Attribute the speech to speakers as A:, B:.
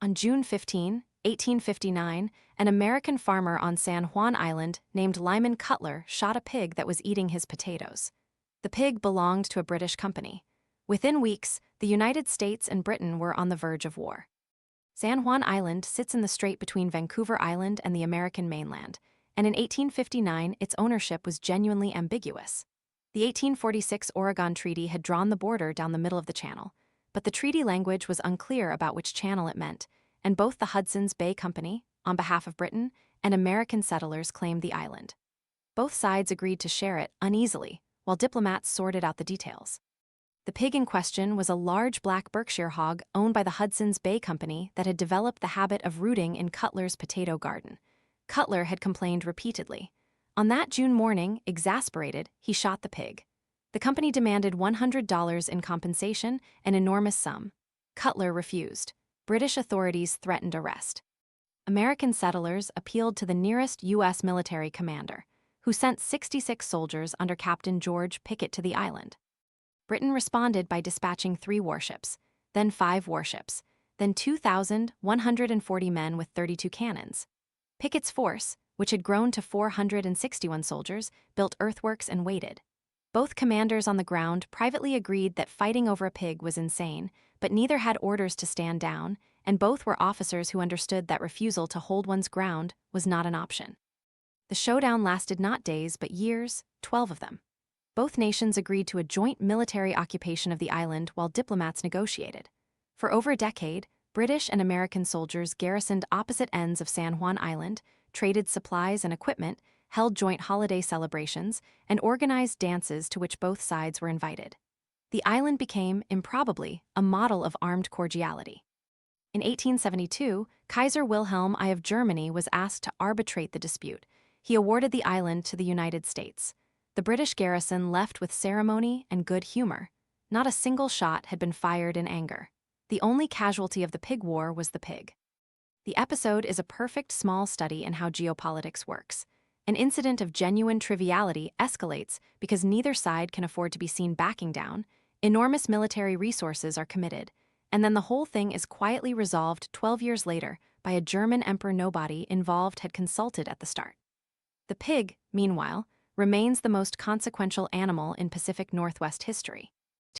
A: On June 15, 1859, an American farmer on San Juan Island named Lyman Cutlar shot a pig that was eating his potatoes. The pig belonged to a British company. Within weeks, the United States and Britain were on the verge of war. San Juan Island sits in the strait between Vancouver Island and the American mainland, and in 1859 its ownership was genuinely ambiguous. The 1846 Oregon Treaty had drawn the border down the middle of the channel, but the treaty language was unclear about which channel it meant, and both the Hudson's Bay Company, on behalf of Britain, and American settlers claimed the island. Both sides agreed to share it uneasily, while diplomats sorted out the details. The pig in question was a large black Berkshire hog owned by the Hudson's Bay Company that had developed the habit of rooting in Cutlar's potato garden. Cutlar had complained repeatedly. On that June morning, exasperated, he shot the pig. The company demanded $100 in compensation, an enormous sum. Cutlar refused. British authorities threatened arrest. American settlers appealed to the nearest U.S. military commander, who sent 66 soldiers under Captain George Pickett to the island. Britain responded by dispatching 3 warships, then 5 warships, then 2,140 men with 32 cannons. Pickett's force, which had grown to 461 soldiers, built earthworks and waited. Both commanders on the ground privately agreed that fighting over a pig was insane, but neither had orders to stand down, and both were officers who understood that refusal to hold one's ground was not an option. The showdown lasted not days but years, 12 of them. Both nations agreed to a joint military occupation of the island while diplomats negotiated. For over a decade, British and American soldiers garrisoned opposite ends of San Juan Island, traded supplies and equipment, held joint holiday celebrations, and organized dances to which both sides were invited. The island became, improbably, a model of armed cordiality. In 1872, Kaiser Wilhelm I of Germany was asked to arbitrate the dispute. He awarded the island to the United States. The British garrison left with ceremony and good humor. Not a single shot had been fired in anger. The only casualty of the pig war was the pig. The episode is a perfect small study in how geopolitics works. An incident of genuine triviality escalates because neither side can afford to be seen backing down, enormous military resources are committed, and then the whole thing is quietly resolved 12 years later by a German emperor nobody involved had consulted at the start. The pig, meanwhile, remains the most consequential animal in Pacific Northwest history.